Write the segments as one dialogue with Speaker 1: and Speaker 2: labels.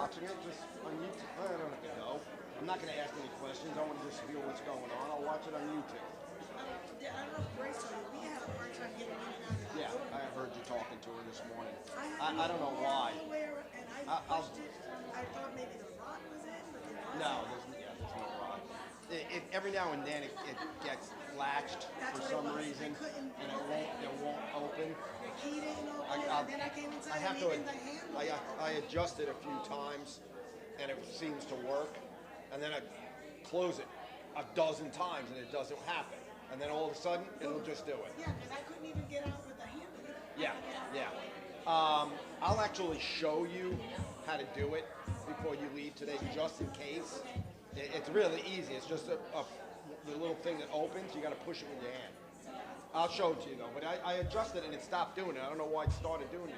Speaker 1: watching it just on YouTube. I don't have to go. I'm not going to ask any questions. I want to just feel what's going on. I'll watch it on YouTube.
Speaker 2: Yeah, I don't know if Grace told you, we had a hard time getting in and out of the
Speaker 1: Yeah,
Speaker 2: building.
Speaker 1: I heard you talking to her this morning.
Speaker 2: I
Speaker 1: I don't know why.
Speaker 2: And I pushed it. I thought maybe the rod was in, but it wasn't.
Speaker 1: No, there's no rod. Every now and then it gets latched for some reason, and it won't open.
Speaker 2: The key didn't open, and then I came inside and even the handle.
Speaker 1: I adjusted a few times, and it seems to work, and then I close it a dozen times, and it doesn't happen. And then all of a sudden, it'll just do it.
Speaker 2: Yeah, because I couldn't even get out with the handle.
Speaker 1: Yeah. I'll actually show you how to do it before you leave today, just in case. It's really easy. It's just the little thing that opens. You got to push it with your hand. I'll show it to you though. But I adjusted it and it stopped doing it. I don't know why it started doing it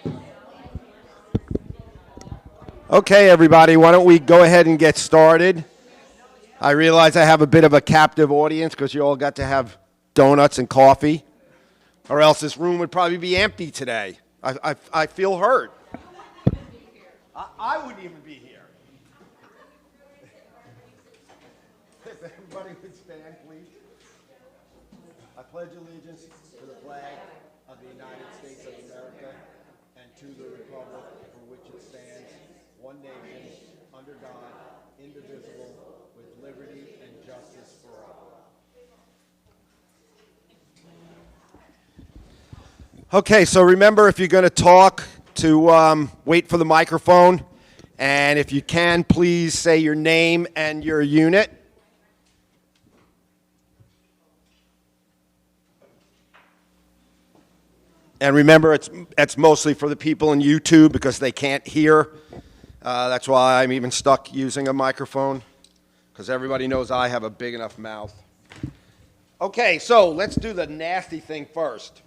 Speaker 1: again. Okay, everybody. Why don't we go ahead and get started? I realize I have a bit of a captive audience because you all got to have donuts and coffee, or else this room would probably be empty today. I feel hurt. I wouldn't even be here. If everybody would stand, please. I pledge allegiance to the flag of the United States of America and to the republic for which it stands, one nation, under God, indivisible, with liberty and justice for all. Okay, so remember, if you're going to talk, to wait for the microphone. And if you can, please say your name and your unit. And remember, it's mostly for the people in YouTube because they can't hear. That's why I'm even stuck using a microphone, because everybody knows I have a big enough mouth. Okay, so let's do the nasty thing first.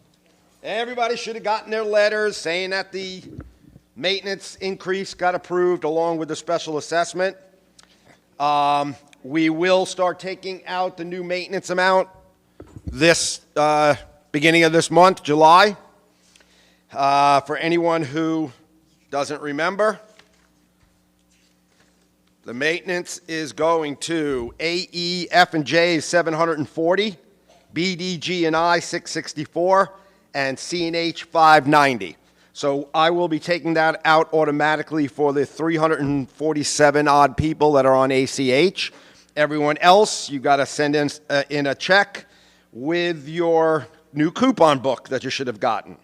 Speaker 1: Everybody should have gotten their letters saying that the maintenance increase got approved along with the special assessment. We will start taking out the new maintenance amount this beginning of this month, July. For anyone who doesn't remember, the maintenance is going to AE, F, and J 740, BD, G, and I 664, and C and H 590. So I will be taking that out automatically for the 347 odd people that are on ACH. Everyone else, you got to send in a check with your new coupon book that you should have gotten.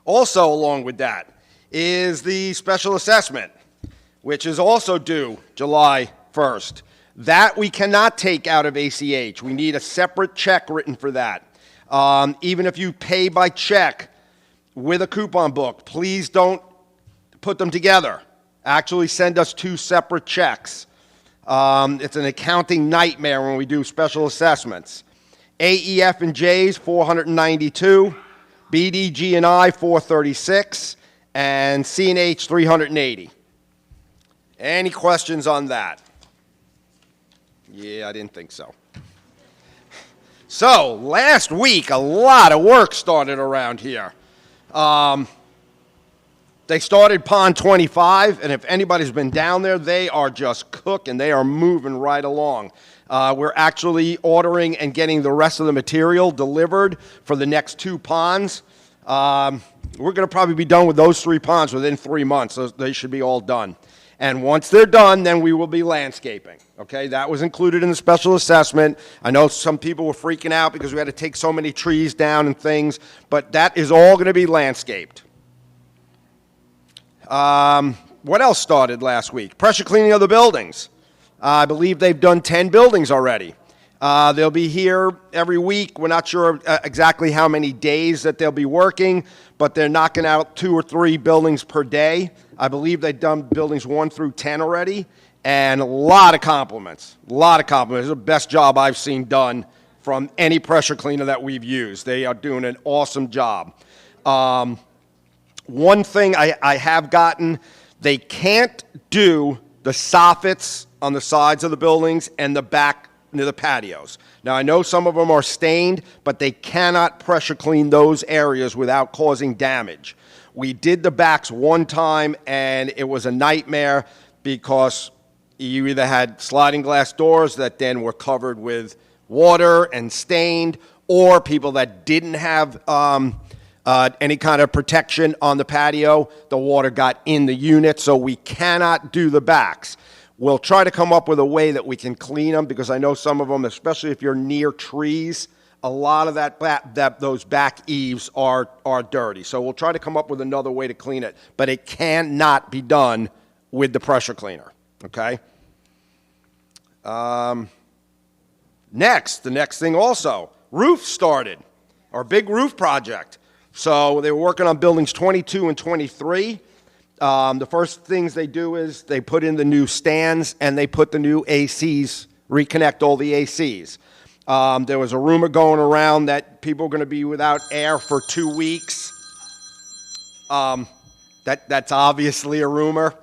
Speaker 1: Also, along with that is the special assessment, which is also due July 1st. That we cannot take out of ACH. We need a separate check written for that. Even if you pay by check with a coupon book, please don't put them together. Actually send us two separate checks. It's an accounting nightmare when we do special assessments. AEF and J's 492, BDG and I 436, and C and H 380. Any questions on that? Yeah, I didn't think so. So, last week, a lot of work started around here. They started Pond 25, and if anybody's been down there, they are just cooking. They are moving right along. We're actually ordering and getting the rest of the material delivered for the next two ponds. We're going to probably be done with those three ponds within 3 months. So they should be all done. And once they're done, then we will be landscaping. Okay, that was included in the special assessment. I know some people were freaking out because we had to take so many trees down and things, but that is all going to be landscaped. What else started last week? Pressure cleaning of the buildings. I believe they've done 10 buildings already. They'll be here every week. We're not sure exactly how many days that they'll be working, but they're knocking out 2 or 3 buildings per day. I believe they've done buildings 1 through 10 already, and a lot of compliments. A lot of compliments. It's the best job I've seen done from any pressure cleaner that we've used. They are doing an awesome job. One thing I have gotten, they can't do the soffits on the sides of the buildings and the back near the patios. Now, I know some of them are stained, but they cannot pressure clean those areas without causing damage. We did the backs one time, and it was a nightmare because you either had sliding glass doors that then were covered with water and stained, or people that didn't have any kind of protection on the patio, the water got in the unit, so we cannot do the backs. We'll try to come up with a way that we can clean them, because I know some of them, especially if you're near trees, a lot of those back eaves are dirty. So we'll try to come up with another way to clean it, but it cannot be done with the pressure cleaner, okay? The next thing also, roof started, our big roof project. So they were working on buildings 22 and 23. The first things they do is they put in the new stands and they put the new ACs, reconnect all the ACs. There was a rumor going around that people are going to be without air for 2 weeks. That's obviously a rumor.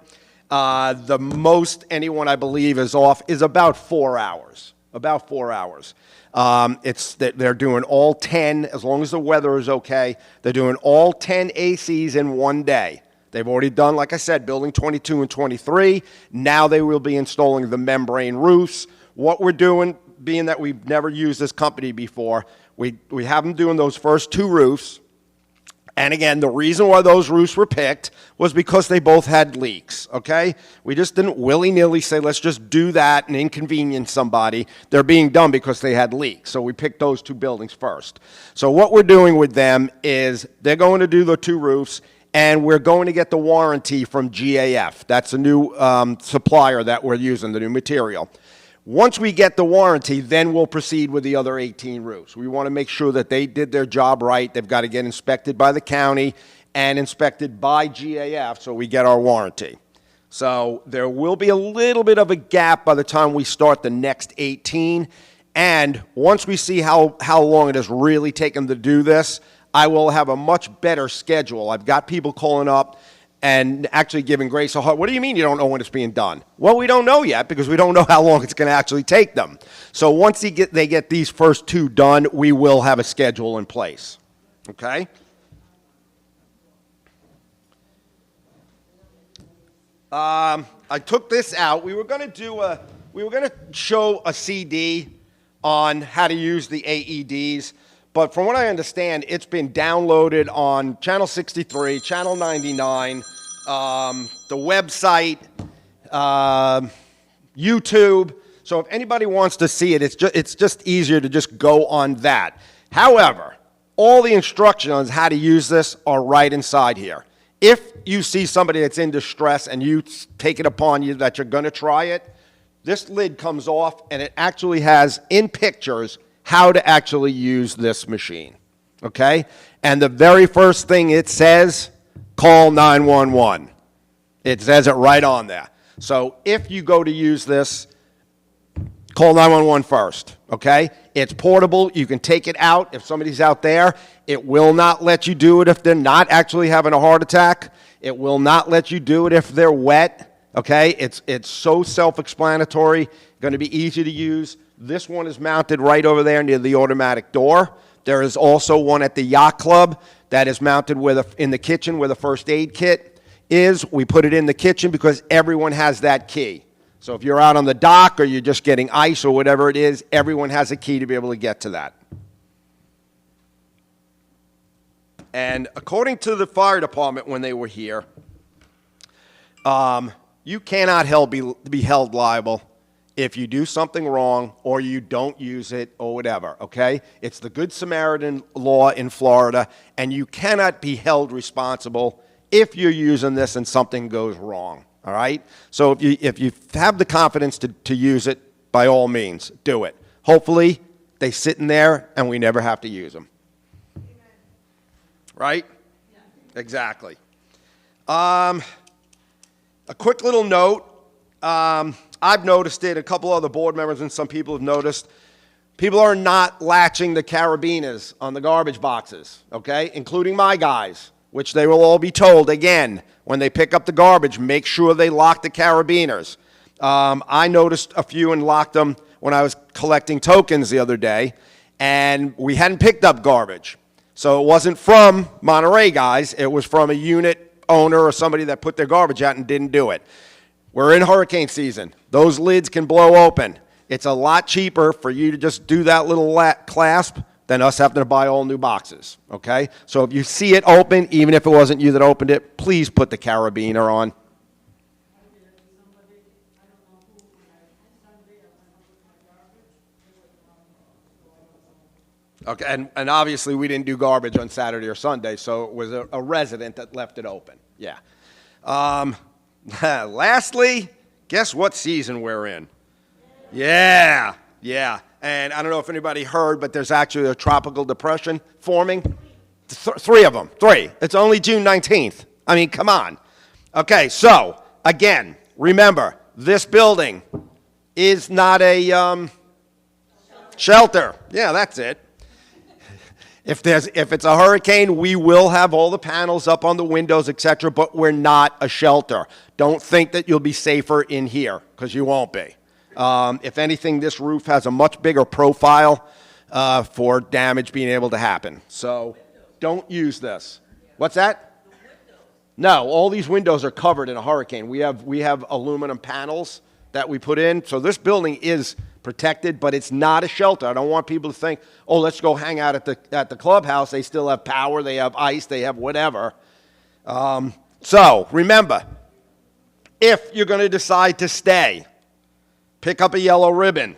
Speaker 1: The most anyone, I believe, is off is about 4 hours. About 4 hours. They're doing all 10, as long as the weather is okay, they're doing all 10 ACs in one day. They've already done, like I said, building 22 and 23. Now they will be installing the membrane roofs. What we're doing, being that we've never used this company before, we have them doing those first 2 roofs. And again, the reason why those roofs were picked was because they both had leaks, okay? We just didn't willy-nilly say, let's just do that and inconvenience somebody. They're being done because they had leaks. So we picked those 2 buildings first. So what we're doing with them is they're going to do the 2 roofs, and we're going to get the warranty from GAF. That's a new supplier that we're using, the new material. Once we get the warranty, then we'll proceed with the other 18 roofs. We want to make sure that they did their job right. They've got to get inspected by the county and inspected by GAF so we get our warranty. So there will be a little bit of a gap by the time we start the next 18. And once we see how long it has really taken to do this, I will have a much better schedule. I've got people calling up and actually giving Grace a hard, what do you mean you don't know when it's being done? Well, we don't know yet because we don't know how long it's going to actually take them. So once they get these first 2 done, we will have a schedule in place. Okay? I took this out. We were going to show a CD on how to use the AEDs. But from what I understand, it's been downloaded on Channel 63, Channel 99, the website, YouTube. So if anybody wants to see it, it's just easier to just go on that. However, all the instructions on how to use this are right inside here. If you see somebody that's in distress and you take it upon you that you're going to try it, this lid comes off and it actually has in pictures how to actually use this machine, okay? And the very first thing it says, call 911. It says it right on there. So if you go to use this, call 911 first, okay? It's portable. You can take it out if somebody's out there. It will not let you do it if they're not actually having a heart attack. It will not let you do it if they're wet, okay? It's so self-explanatory, going to be easy to use. This one is mounted right over there near the automatic door. There is also one at the yacht club that is mounted in the kitchen where the first aid kit is. We put it in the kitchen because everyone has that key. So if you're out on the dock or you're just getting ice or whatever it is, everyone has a key to be able to get to that. And according to the fire department when they were here, you cannot be held liable if you do something wrong or you don't use it or whatever, okay? It's the Good Samaritan law in Florida, and you cannot be held responsible if you're using this and something goes wrong, all right? So if you have the confidence to use it, by all means, do it. Hopefully, they sit in there and we never have to use them. Right? Yeah. Exactly. A quick little note. I've noticed it. A couple other board members and some people have noticed. People are not latching the carabiners on the garbage boxes, okay? Including my guys, which they will all be told, again, when they pick up the garbage, make sure they lock the carabiners. I noticed a few and locked them when I was collecting tokens the other day, and we hadn't picked up garbage. So it wasn't from Monterey guys. It was from a unit owner or somebody that put their garbage out and didn't do it. We're in hurricane season. Those lids can blow open. It's a lot cheaper for you to just do that little clasp than us having to buy all new boxes, okay? So if you see it open, even if it wasn't you that opened it, please put the carabiner on. Okay, and obviously we didn't do garbage on Saturday or Sunday, so it was a resident that left it open. Yeah. Lastly, guess what season we're in? Yeah. And I don't know if anybody heard, but there's actually a tropical depression forming. Three of them. It's only June 19th. I mean, come on. Okay, so, again, remember, this building is not a shelter. Yeah, that's it. If it's a hurricane, we will have all the panels up on the windows, etc., but we're not a shelter. Don't think that you'll be safer in here, because you won't be. If anything, this roof has a much bigger profile for damage being able to happen. So don't use this. What's that? No, all these windows are covered in a hurricane. We have aluminum panels that we put in. So this building is protected, but it's not a shelter. I don't want people to think, oh, let's go hang out at the clubhouse. They still have power. They have ice. They have whatever. So remember, if you're going to decide to stay, pick up a yellow ribbon.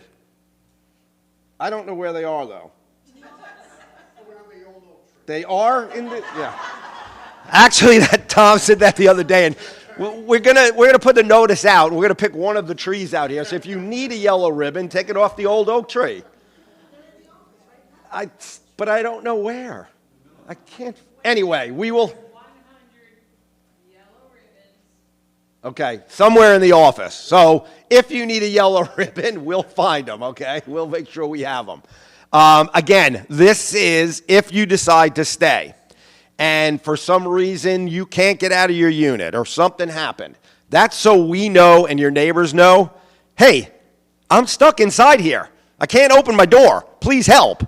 Speaker 1: I don't know where they are, though. They are in the, yeah. Actually, that Tom said that the other day, and we're gonna put the notice out. We're gonna pick one of the trees out here. So if you need a yellow ribbon, take it off the old oak tree. But I don't know where. I can't. Anyway, we will.
Speaker 3: 100 yellow ribbons.
Speaker 1: Okay, somewhere in the office. So if you need a yellow ribbon, we'll find them, okay? We'll make sure we have them. Again, this is if you decide to stay and for some reason you can't get out of your unit or something happened. That's so we know and your neighbors know, hey, I'm stuck inside here. I can't open my door. Please help.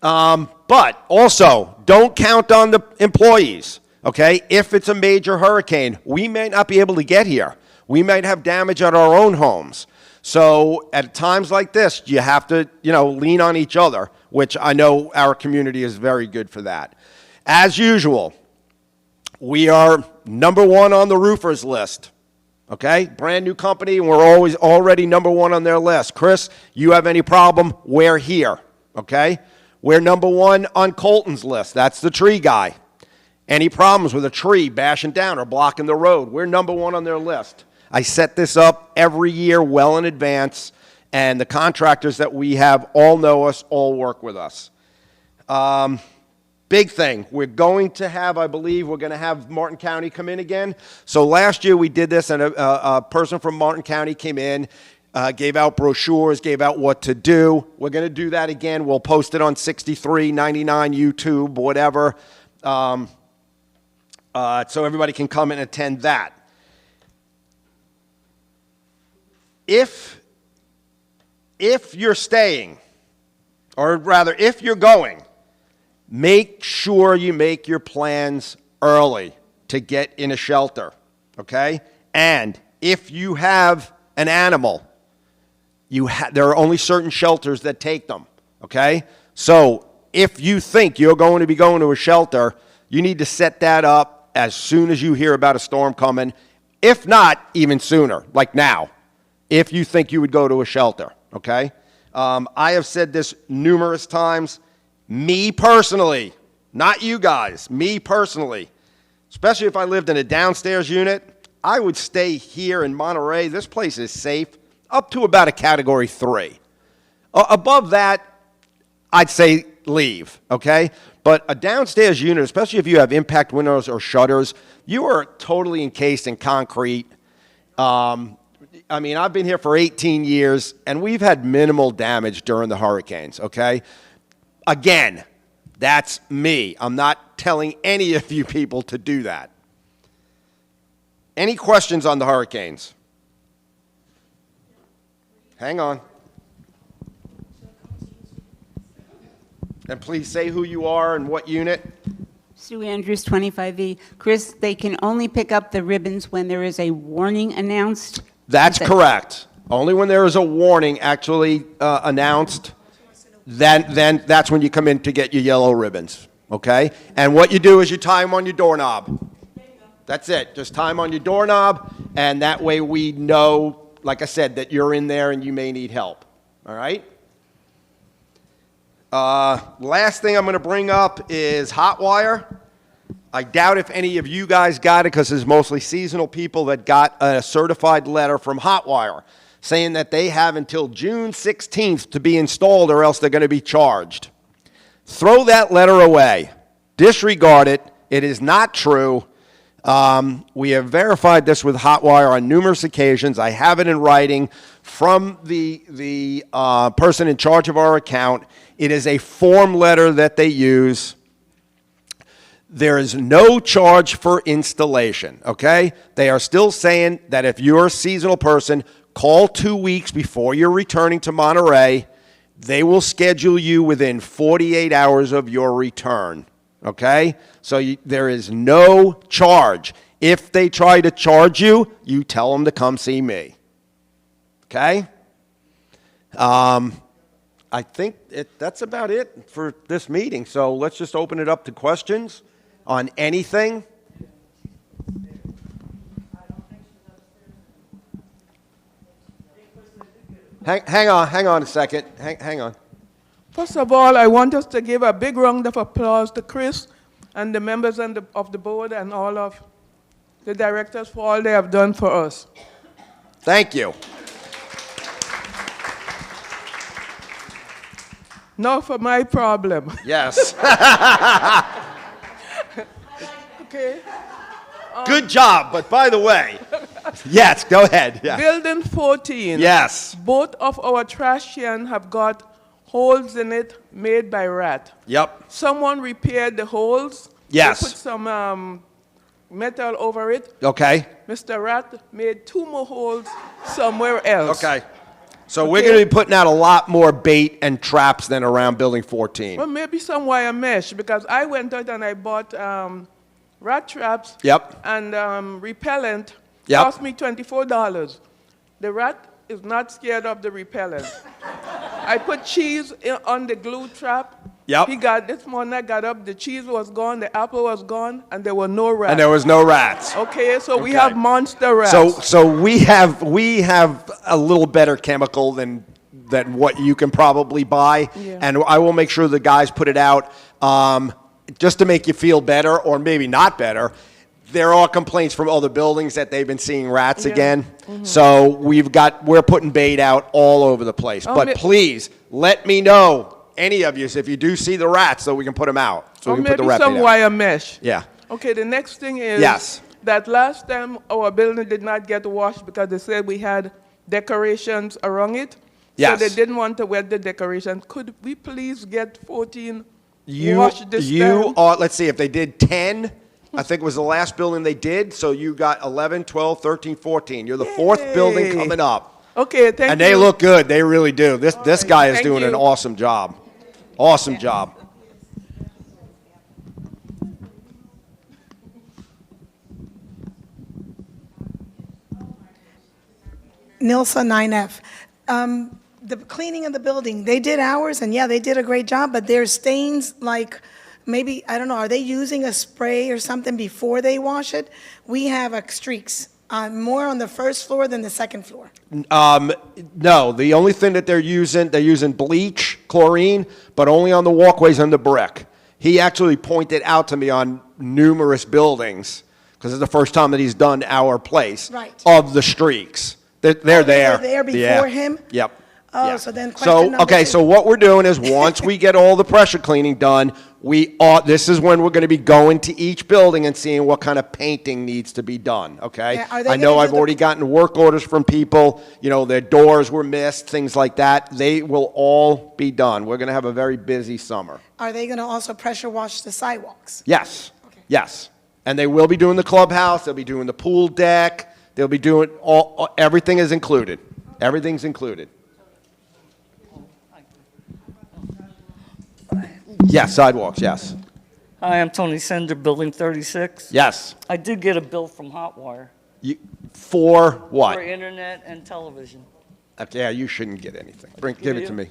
Speaker 1: But also, don't count on the employees. Okay, if it's a major hurricane, we may not be able to get here. We might have damage at our own homes. So at times like this, you have to, lean on each other, which I know our community is very good for that. As usual, we are number one on the roofers list. Okay, brand new company, and we're already number one on their list. Chris, you have any problem? We're here. Okay, we're number one on Colton's list. That's the tree guy. Any problems with a tree bashing down or blocking the road, we're number one on their list. I set this up every year well in advance, and the contractors that we have all know us, all work with us. Big thing, we're going to have, I believe, we're going to have Martin County come in again. So last year we did this, and a person from Martin County came in, gave out brochures, gave out what to do. We're going to do that again. We'll post it on 6399 YouTube, whatever. So everybody can come and attend that. If you're staying, or rather, if you're going, make sure you make your plans early to get in a shelter, okay? And if you have an animal, there are only certain shelters that take them, okay? So if you think you're going to be going to a shelter, you need to set that up as soon as you hear about a storm coming, if not even sooner, like now, if you think you would go to a shelter, okay? I have said this numerous times. Me personally, not you guys, me personally, especially if I lived in a downstairs unit, I would stay here in Monterey. This place is safe up to about a Category 3. Above that, I'd say leave, okay? But a downstairs unit, especially if you have impact windows or shutters, you are totally encased in concrete. I mean, I've been here for 18 years, and we've had minimal damage during the hurricanes, okay? Again, that's me. I'm not telling any of you people to do that. Any questions on the hurricanes? Hang on. And please say who you are and what unit.
Speaker 4: Sue Andrews, 25E. Chris, they can only pick up the ribbons when there is a warning announced?
Speaker 1: That's
Speaker 4: Is that-
Speaker 1: correct. Only when there is a warning actually announced, then that's when you come in to get your yellow ribbons, okay? And what you do is you tie them on your doorknob. That's it. Just tie them on your doorknob, and that way we know, like I said, that you're in there and you may need help, all right? Last thing I'm going to bring up is hot wire. I doubt if any of you guys got it because it's mostly seasonal people that got a certified letter from Hotwire saying that they have until June 16th to be installed or else they're going to be charged. Throw that letter away. Disregard it. It is not true. We have verified this with Hotwire on numerous occasions. I have it in writing from the person in charge of our account. It is a form letter that they use. There is no charge for installation, okay? They are still saying that if you're a seasonal person, call 2 weeks before you're returning to Monterey. They will schedule you within 48 hours of your return, okay? So there is no charge. If they try to charge you, you tell them to come see me, okay? I think that's about it for this meeting. So let's just open it up to questions on anything. Hang on a second. Hang on.
Speaker 5: First of all, I want us to give a big round of applause to Chris and the members of the board and all of the directors for all they have done for us.
Speaker 1: Thank you.
Speaker 5: Now for my problem.
Speaker 1: Yes.
Speaker 5: Okay.
Speaker 1: Good job. But by the way, yes, go ahead. Yeah.
Speaker 5: Building 14.
Speaker 1: Yes.
Speaker 5: Both of our trash cans have got holes in it made by rat.
Speaker 1: Yep.
Speaker 5: Someone repaired the holes.
Speaker 1: Yes.
Speaker 5: They put some metal over it.
Speaker 1: Okay.
Speaker 5: Mr. Rat made 2 more holes somewhere else.
Speaker 1: Okay. So we're going to be putting out a lot more bait and traps than around Building 14.
Speaker 5: Well, maybe some wire mesh, because I went out and I bought rat traps.
Speaker 1: Yep.
Speaker 5: And repellent.
Speaker 1: Yep.
Speaker 5: Cost me $24. The rat is not scared of the repellent. I put cheese on the glue trap.
Speaker 1: Yep.
Speaker 5: This morning I got up, the cheese was gone, the apple was gone, and there were no rats.
Speaker 1: And there was no rats.
Speaker 5: Okay, so we
Speaker 1: Okay.
Speaker 5: have monster rats.
Speaker 1: So we have a little better chemical than what you can probably buy,
Speaker 5: Yeah.
Speaker 1: and I will make sure the guys put it out just to make you feel better, or maybe not better. There are complaints from other buildings that they've been seeing rats again.
Speaker 5: Mm-hmm.
Speaker 1: So we're putting bait out all over the place. But please let me know, any of you, if you do see the rats, so we can put them out. So
Speaker 5: or
Speaker 1: we can put the
Speaker 5: maybe
Speaker 1: rat
Speaker 5: some
Speaker 1: bait out.
Speaker 5: wire mesh.
Speaker 1: Yeah.
Speaker 5: Okay, the next thing is
Speaker 1: Yes.
Speaker 5: that last time our building did not get washed because they said we had decorations around it.
Speaker 1: Yes.
Speaker 5: So they didn't want to wet the decorations. Could we please get 14
Speaker 1: You
Speaker 5: washed this time?
Speaker 1: are, let's see, if they did 10, I think it was the last building they did, so you got 11, 12, 13, 14. You're the fourth building
Speaker 5: Yay.
Speaker 1: coming up.
Speaker 5: Okay, thank you.
Speaker 1: And they look good, they really do. This guy is
Speaker 5: Thank
Speaker 1: doing an
Speaker 5: you.
Speaker 1: awesome job. Awesome job.
Speaker 2: Nilsa 9F. The cleaning of the building, they did ours, and yeah, they did a great job, but there's stains like, maybe, I don't know, are they using a spray or something before they wash it? We have streaks, more on the first floor than the second floor.
Speaker 1: No, the only thing that they're using bleach, chlorine, but only on the walkways and the brick. He actually pointed out to me on numerous buildings, because it's the first time that he's done our place,
Speaker 2: Right.
Speaker 1: of the streaks. They're there.
Speaker 2: They were there before
Speaker 1: Yeah.
Speaker 2: him?
Speaker 1: Yep.
Speaker 2: Oh,
Speaker 1: Yeah.
Speaker 2: so then question number
Speaker 1: okay,
Speaker 2: two.
Speaker 1: so what we're doing is once we get all the pressure cleaning done, this is when we're going to be going to each building and seeing what kind of painting needs to be done, okay?
Speaker 2: Yeah, are they
Speaker 1: I know
Speaker 2: gonna do
Speaker 1: I've
Speaker 2: the-
Speaker 1: already gotten work orders from people, their doors were missed, things like that. They will all be done. We're going to have a very busy summer.
Speaker 2: Are they going to also pressure wash the sidewalks?
Speaker 1: Yes,
Speaker 2: Okay.
Speaker 1: yes. And they will be doing the clubhouse, they'll be doing the pool deck, they'll be doing everything is included. Everything's included. Yes, sidewalks, yes.
Speaker 6: Hi, I'm Tony Sender, Building 36.
Speaker 1: Yes.
Speaker 6: I did get a bill from Hotwire
Speaker 1: For
Speaker 6: for
Speaker 1: what?
Speaker 6: internet and television.
Speaker 1: Yeah, you shouldn't get anything. Give
Speaker 6: give
Speaker 1: it
Speaker 6: you?
Speaker 1: to me.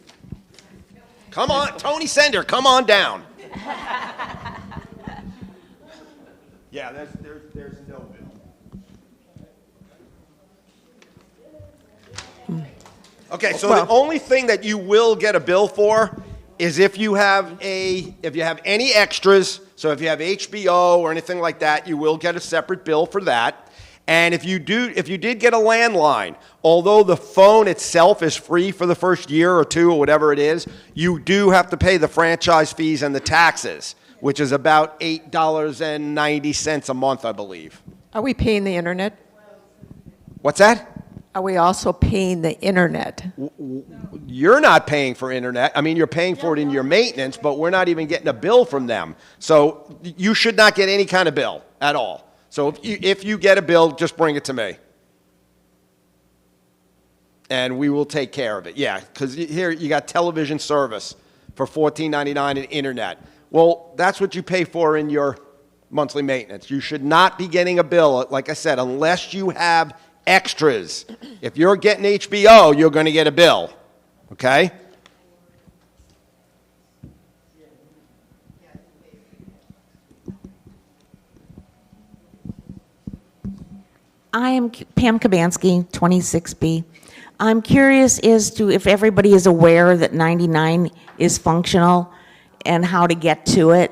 Speaker 1: Come on, Tony Sender, come on down. Yeah, there's no bill. Okay, so the only thing that you will get a bill for is if you have any extras. So if you have HBO or anything like that, you will get a separate bill for that. And if you did get a landline, although the phone itself is free for the first year or two or whatever it is, you do have to pay the franchise fees and the taxes, which is about $8.90 a month, I believe.
Speaker 7: Are we paying the internet?
Speaker 1: What's that?
Speaker 7: Are we also paying the internet?
Speaker 1: You're not paying for internet. I mean, you're paying for it in your maintenance, but we're not even getting a bill from them. So you should not get any kind of bill at all. So if you get a bill, just bring it to me. And we will take care of it. Yeah, because here you got television service for $14.99 and internet. Well, that's what you pay for in your monthly maintenance. You should not be getting a bill, like I said, unless you have extras. If you're getting HBO, you're going to get a bill. Okay?
Speaker 8: I am Pam Kabansky, 26B. I'm curious as to if everybody is aware that 99 is functional and how to get to it.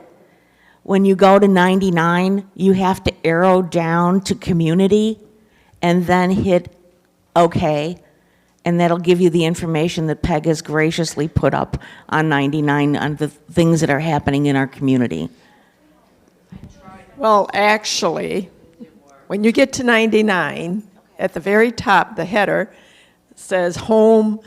Speaker 8: When you go to 99, you have to arrow down to community and then hit OK, and that'll give you the information that Peg has graciously put up on 99 on the things that are happening in our community.
Speaker 7: Well, actually, when you get to 99, at the very top, the header says Home,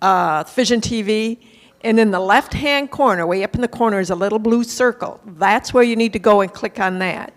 Speaker 7: Vision TV, and in the left-hand corner, way up in the corner, is a little blue circle. That's where you need to go and click on that.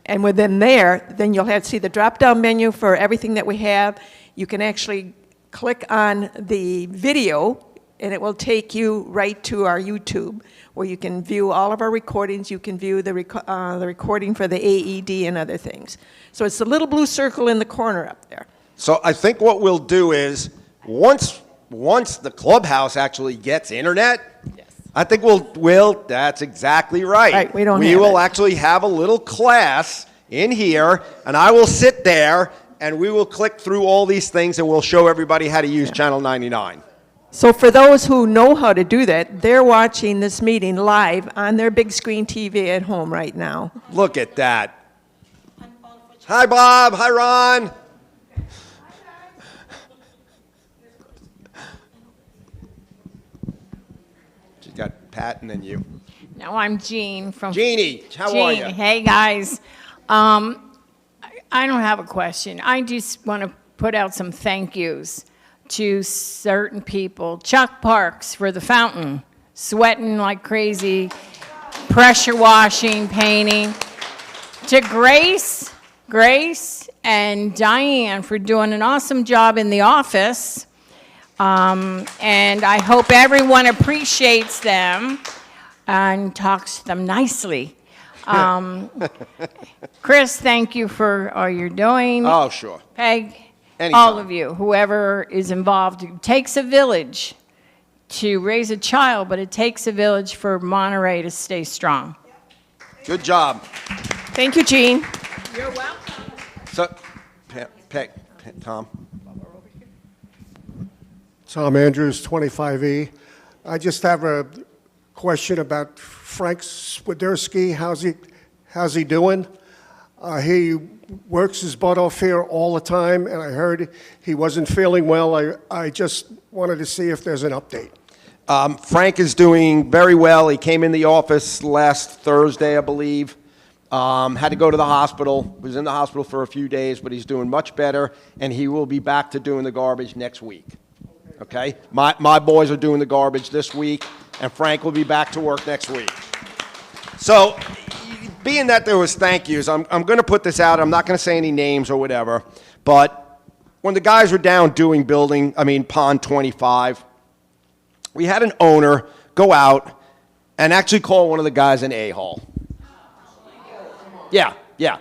Speaker 7: And within there, then you'll see the drop-down menu for everything that we have. You can actually click on the video, and it will take you right to our YouTube, where you can view all of our recordings. You can view the recording for the AED and other things. So it's the little blue circle in the corner up there.
Speaker 1: So I think what we'll do is, once the clubhouse actually gets internet,
Speaker 7: Yes.
Speaker 1: I think that's exactly right.
Speaker 7: Right, we
Speaker 1: We will
Speaker 7: have it.
Speaker 1: actually have a little class in here, and I will sit there, and we will click through all these things, and we'll show everybody how to use Channel 99.
Speaker 7: So for those who know how to do that, they're watching this meeting live on their big screen TV at home right now.
Speaker 1: Look at that. Hi, Bob. Hi, Ron. She's got Pat and then you.
Speaker 9: No, I'm Jean from.
Speaker 1: Jeannie, how are you?
Speaker 9: Hey, guys. I don't have a question. I just want to put out some thank yous to certain people. Chuck Parks for the fountain, sweating like crazy, pressure washing, painting. To Grace and Diane for doing an awesome job in the office. And I hope everyone appreciates them and talks to them nicely. Chris, thank you for all you're doing.
Speaker 1: Oh, sure.
Speaker 9: Peg,
Speaker 1: Anytime.
Speaker 9: all of you, whoever is involved. It takes a village to raise a child, but it takes a village for Monterey to stay strong.
Speaker 1: Good job.
Speaker 7: Thank you, Jean.
Speaker 9: You're welcome.
Speaker 1: So, Tom.
Speaker 10: Tom Andrews, 25E. I just have a question about Frank Swiderski. How's he doing? He works his butt off here all the time, and I heard he wasn't feeling well. I just wanted to see if there's an update.
Speaker 1: Frank is doing very well. He came in the office last Thursday, I believe. Had to go to the hospital. Was in the hospital for a few days, but he's doing much better, and he will be back to doing the garbage next week. Okay? My boys are doing the garbage this week, and Frank will be back to work next week. So, being that there was thank yous, I'm going to put this out. I'm not going to say any names or whatever, but when the guys were down doing Pond 25, we had an owner go out and actually call one of the guys an a-hole. Yeah, yeah.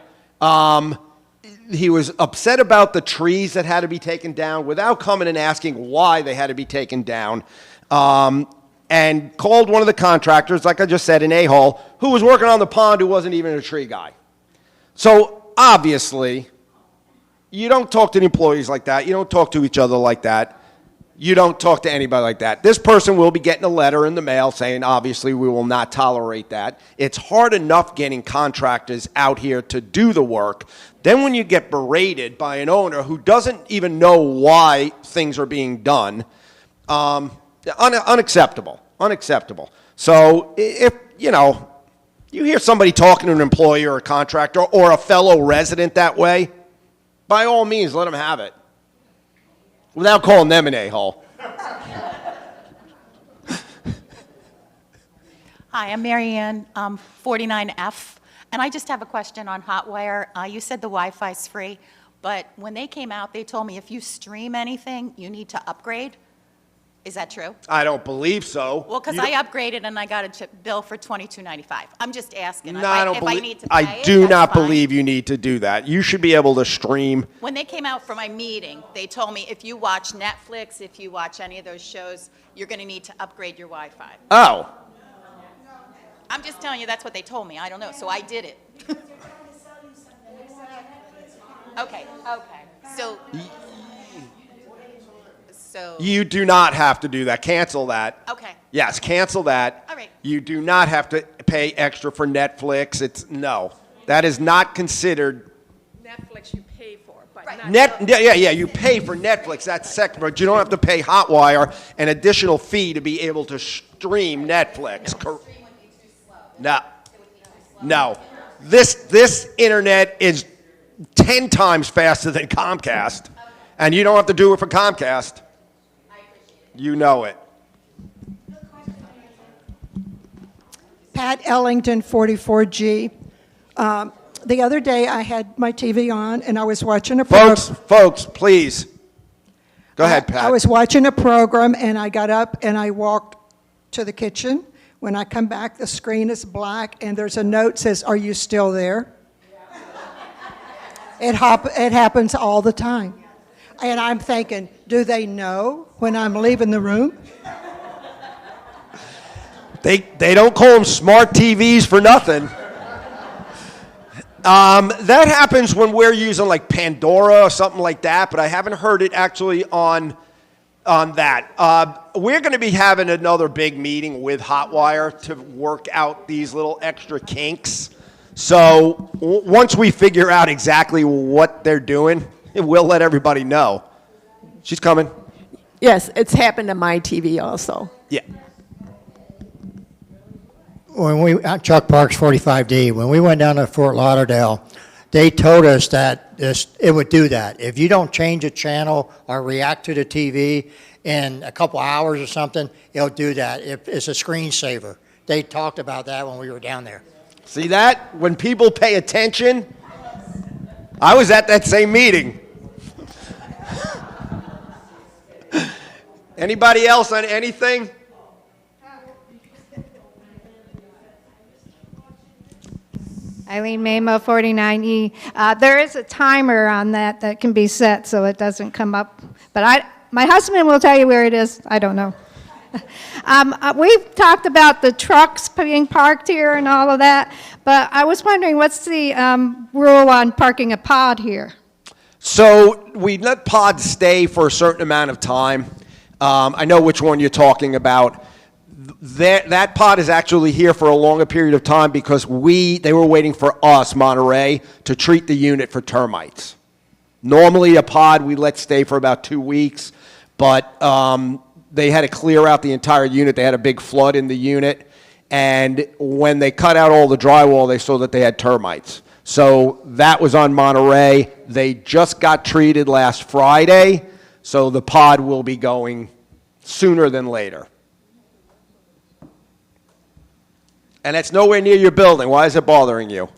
Speaker 1: He was upset about the trees that had to be taken down without coming and asking why they had to be taken down, and called one of the contractors, like I just said, an a-hole, who was working on the pond who wasn't even a tree guy. So obviously, you don't talk to the employees like that. You don't talk to each other like that. You don't talk to anybody like that. This person will be getting a letter in the mail saying, obviously, we will not tolerate that. It's hard enough getting contractors out here to do the work. Then when you get berated by an owner who doesn't even know why things are being done, unacceptable, unacceptable. So if, you hear somebody talking to an employee or a contractor or a fellow resident that way, by all means, let them have it. Without calling them an a-hole.
Speaker 11: Hi, I'm Marianne, 49F, and I just have a question on Hotwire. You said the Wi-Fi's free, but when they came out, they told me if you stream anything, you need to upgrade. Is that true?
Speaker 1: I don't believe so.
Speaker 11: Well, because I upgraded and I got a bill for $22.95. I'm just asking.
Speaker 1: No, I don't
Speaker 11: if
Speaker 1: believe.
Speaker 11: I need to pay
Speaker 1: I do
Speaker 11: it,
Speaker 1: not
Speaker 11: that's fine.
Speaker 1: believe you need to do that. You should be able to stream.
Speaker 11: When they came out for my meeting, they told me if you watch Netflix, if you watch any of those shows, you're going to need to upgrade your Wi-Fi.
Speaker 1: Oh.
Speaker 11: I'm just telling you, that's what they told me. I don't know, so I did it. Okay. So.
Speaker 1: You do not have to do that. Cancel that.
Speaker 11: Okay.
Speaker 1: Yes, cancel that.
Speaker 11: All right.
Speaker 1: You do not have to pay extra for Netflix. No. That is not considered.
Speaker 7: Netflix you pay for, but not.
Speaker 1: Yeah, you pay for Netflix. That's second, but you don't have to pay Hotwire an additional fee to be able to stream Netflix. No. This internet is 10 times faster than Comcast, and you don't have to do it for Comcast. You know it.
Speaker 12: Pat Ellington, 44G. The other day, I had my TV on, and I was watching a program.
Speaker 1: Folks, please. Go ahead, Pat.
Speaker 12: I was watching a program, and I got up, and I walked to the kitchen. When I come back, the screen is black, and there's a note that says, "Are you still there?" It happens all the time. And I'm thinking, do they know when I'm leaving the room?
Speaker 1: They don't call them smart TVs for nothing. That happens when we're using like Pandora or something like that, but I haven't heard it actually on that. We're going to be having another big meeting with Hotwire to work out these little extra kinks. So once we figure out exactly what they're doing, we'll let everybody know. She's coming.
Speaker 7: Yes, it's happened to my TV also.
Speaker 1: Yeah.
Speaker 13: Chuck Parks 45D, when we went down to Fort Lauderdale, they told us that it would do that. If you don't change a channel or react to the TV in a couple hours or something, it'll do that. It's a screensaver. They talked about that when we were down there.
Speaker 1: See that? When people pay attention, I was at that same meeting. Anybody else on anything?
Speaker 14: Eileen Mamo, 49E. There is a timer on that can be set so it doesn't come up. But my husband will tell you where it is. I don't know. We've talked about the trucks being parked here and all of that, but I was wondering, what's the rule on parking a pod here?
Speaker 1: So we let pods stay for a certain amount of time. I know which one you're talking about. That pod is actually here for a longer period of time because they were waiting for us, Monterey, to treat the unit for termites. Normally a pod we let stay for about 2 weeks, but they had to clear out the entire unit. They had a big flood in the unit, and when they cut out all the drywall, they saw that they had termites. So that was on Monterey. They just got treated last Friday, so the pod will be going sooner than later. And it's nowhere near your building. Why is it bothering you?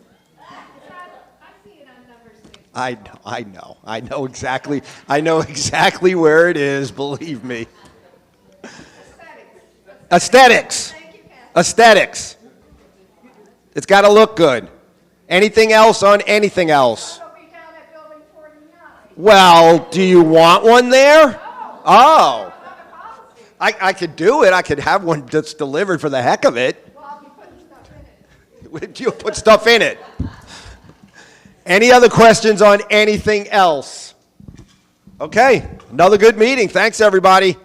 Speaker 1: I know exactly where it is, believe me. Aesthetics. Aesthetics. It's got to look good. Anything else on anything else? Well, do you want one there? Oh. I could do it. I could have one that's delivered for the heck of it. You'll put stuff in it. Any other questions on anything else? Okay, another good meeting. Thanks, everybody.